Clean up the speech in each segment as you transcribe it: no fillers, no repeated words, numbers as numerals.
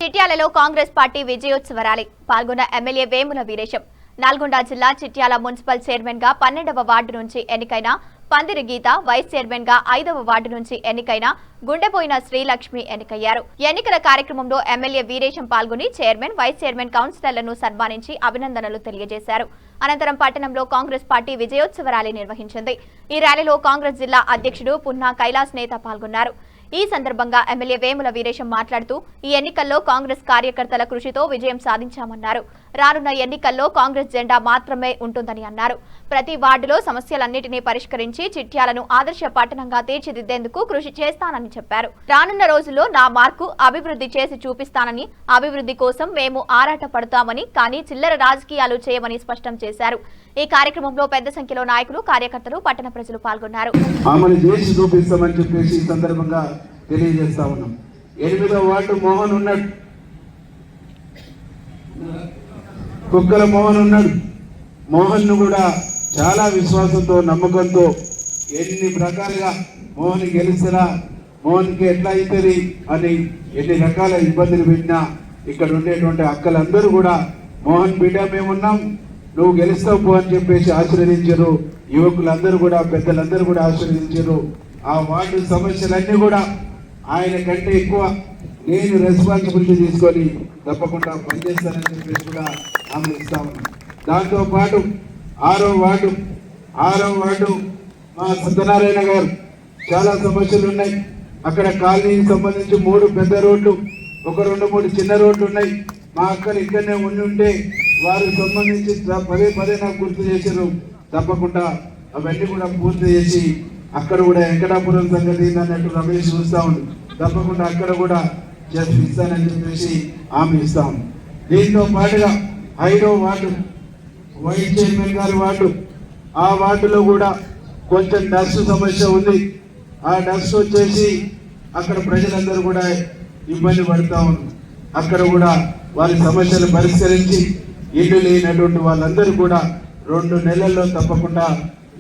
చిట్యాలలో Congress party విజయోత్సవ rally పాల్గొన్న MLA Vemula Veeresham Nalgonda జిల్లా చిట్యాల మున్సిపల్ చైర్మన్ గా 12వ వార్డు నుంచి ఎన్నికైన పందిరి గీత, వైస్ చైర్మన్ గా 5వ వార్డు నుంచి ఎన్నికైన గుండెపోయిన శ్రీలక్ష్మి ఎన్నికయ్యారు. ఎన్నికల కార్యక్రమంలో ఎమ్మెల్యే వీరేశం పాల్గొని చైర్మన్, వైస్ చైర్మన్ కౌన్సిలర్లను సన్మానించి అభినందనలు తెలియజేశారు. అనంతరం పట్టణంలో కాంగ్రెస్ పార్టీ విజయోత్సవ ర్యాలీ నిర్వహించింది. ఈ ర్యాలీలో కాంగ్రెస్ జిల్లా అధ్యక్షుడు పున్నా కైలాస్ నేత పాల్గొన్నారు. ఈ సందర్భంగా ఎమ్మెల్యే వేముల వీరేశం మాట్లాడుతూ ఈ ఎన్నికల్లో కాంగ్రెస్ కార్యకర్తల కృషితో విజయం సాధించామన్నారు. రానున్న ఎన్నికల్లో కాంగ్రెస్ జెండా మాత్రమే ఉంటుందని అన్నారు. ప్రతి వార్డులో సమస్యలన్నింటినీ పరిష్కరించి చిట్యాలను ఆదర్శ పట్టణంగా తీర్చిదిద్దేందుకు కృషి చేస్తానని చెప్పారు. రానున్న రోజుల్లో నా మార్కు అభివృద్ధి చేసి చూపిస్తానని, అభివృద్ధి కోసం మేము ఆరాటపడతామని, కానీ చిల్లర రాజకీయాలు చేయమని స్పష్టం చేశారు. ఈ కార్యక్రమంలో పెద్ద సంఖ్యలో నాయకులు, కార్యకర్తలు, పట్టణ ప్రజలు పాల్గొన్నారు. తెలియజేస్తా ఉన్నాం. 8వ వార్డు మోహన్ ఉన్నాడు, కుక్కల మోహన్ ఉన్నాడు. మోహన్ ను కూడా చాలా విశ్వాసంతో, నమ్మకంతో ఎన్ని రకాలుగా మోహన్ గెలుస్తారా, మోహన్కి ఎట్లా అవుతుంది అని ఎన్ని రకాల ఇబ్బందులు పెట్టినా ఇక్కడ ఉండేటువంటి అక్కలందరూ కూడా మోహన్ బిడ్డ మేమున్నాం, నువ్వు గెలుస్తావు పో అని చెప్పేసి ఆశీర్వదించారు. యువకులందరూ కూడా, పెద్దలందరూ కూడా ఆశీర్వదించారు. ఆ వార్డు సమస్యలన్నీ కూడా ఆయన కంటే ఎక్కువ నేను రెస్పాన్సిబిలిటీ తీసుకొని తప్పకుండా పనిచేస్తానని చెప్పేసి కూడా హామీ ఇస్తా ఉన్నాం. దాంతోపాటు 6వ వార్డు మా సత్యనారాయణ గారు చాలా సమస్యలు ఉన్నాయి. అక్కడ కాలనీకి సంబంధించి 3 పెద్ద రోడ్లు, ఒక 2-3 చిన్న రోడ్లు ఉన్నాయి. మా అక్కలు ఇక్కడనే ఉంటే వారు సంబంధించి పదే నాకు గుర్తు చేశారు. తప్పకుండా అవన్నీ కూడా పూర్తి చేసి అక్కడ కూడా వెంకటాపురం సంగతి అన్నట్టు రమేష్ చూస్తా ఉంది. తప్పకుండా అక్కడ కూడా ఇస్తానని చెప్పేసి హామీ ఇస్తాం. దీంతో పాటుగా 5వ వార్డు వైస్ చైర్మన్ గారి వార్డు, ఆ వార్డులో కూడా కొంచెం డస్ట్ సమస్య ఉంది. ఆ డస్ట్ వచ్చేసి అక్కడ ప్రజలందరూ కూడా ఇబ్బంది పడుతూ ఉన్నారు. అక్కడ కూడా వారి సమస్యలు పరిష్కరించి ఇల్లు లేనటువంటి వాళ్ళందరూ కూడా 2 నెలల్లో తప్పకుండా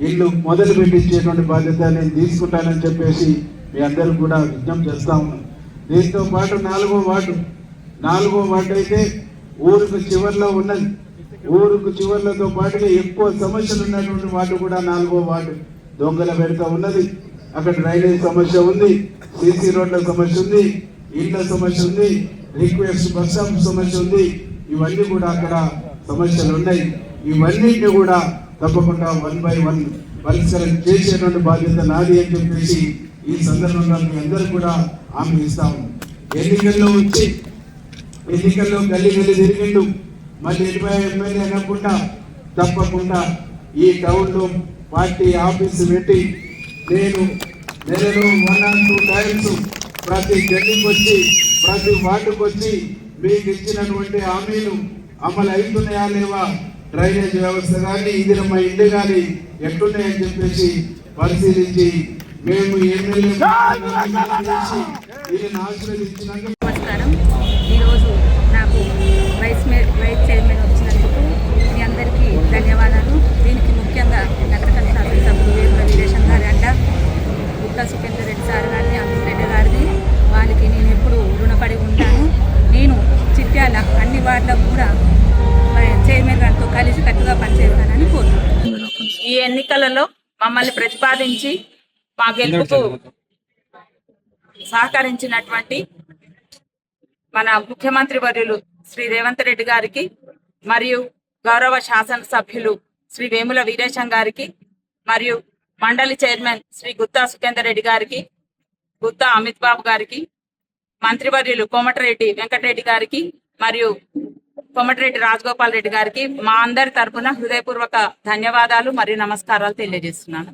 ఇల్లు మొదలు పెట్టించేటువంటి బాధ్యత నేను తీసుకుంటానని చెప్పేసి మీ అందరూ కూడా విజ్ఞప్తి చేస్తా ఉన్నాం. దీంతో పాటు 4వ వార్డు అయితే ఊరుకు చివరిలో ఉన్నది. ఊరుకు చివర్లతో పాటుగా ఎక్కువ సమస్యలు ఉన్నటువంటి వార్డు కూడా 4వ వార్డు. దొంగల పెడతా ఉన్నది, అక్కడ డ్రైనేజ్ సమస్య ఉంది, సీసీ రోడ్ల సమస్య ఉంది, ఇళ్ల సమస్య ఉంది, రిక్వెస్ట్ బస్ స్టాప్ సమస్య ఉంది. ఇవన్నీ కూడా అక్కడ సమస్యలు ఉన్నాయి. ఇవన్నింటినీ కూడా తప్పకుండా 1 by 1 పరిష్కారం చేసేటువంటి బాధ్యత నాది అని చెప్పేసి ఈ సందర్భంగా మీ అందరూ కూడా హామీ ఇస్తాము. ఎన్నికల్లో గల్లీ తిరిగిండు, మళ్ళీ 20 ఎమ్మెల్యే అనకుండా తప్పకుండా ఈ టౌన్లో పార్టీ ఆఫీసు పెట్టి నేను నెలలో 1 or 2 times ప్రతి గల్లీకి వచ్చి, ప్రతి వార్డుకు వచ్చి మీకు ఇచ్చినటువంటి హామీలు అమలు అవుతున్నాయా లేవా, డ్రైనేజ్ వ్యవస్థ కానీ, ఇందిరమ్మ ఇల్లు కానీ ఎట్లున్నాయని చెప్పేసి పరిశీలించి మేము ఎమ్మెల్యే నమస్కారం. ఈరోజు నాకు వైస్ చైర్మన్ వచ్చినందుకు మీ అందరికీ ధన్యవాదాలు. దీనికి ముఖ్యంగా నగరకళ శాసనసభ్యులు వేముల వీరేశం గారి అండ, గుత్తా సుఖేందర్ రెడ్డి సార్ గారిని, అమిత్ రెడ్డి గారిని, వారికి నేను ఎప్పుడు రుణపడి ఉంటాను. నేను చిట్యాల అన్ని వార్డులకు కూడా చైర్మన్ గారితో కలిసి కట్టుగా పనిచేస్తానని కోరుతున్నాను. ఈ ఎన్నికలలో మమ్మల్ని ప్రతిపాదించి మా గెలుపుకు సహకరించినటువంటి మన ముఖ్యమంత్రి వర్యులు శ్రీ రేవంత్ రెడ్డి గారికి, మరియు గౌరవ శాసనసభ్యులు శ్రీ వేముల వీరేశం గారికి, మరియు మండలి చైర్మన్ శ్రీ గుత్తా సుఖేందర్ రెడ్డి గారికి, గుత్తా అమిత్ బాబు గారికి, మంత్రివర్యులు కోమటిరెడ్డి వెంకటరెడ్డి గారికి, మరియు కోమటిరెడ్డి రాజగోపాల్ రెడ్డి గారికి మా అందరి తరపున హృదయపూర్వక ధన్యవాదాలు మరియు నమస్కారాలు తెలియజేస్తున్నాను.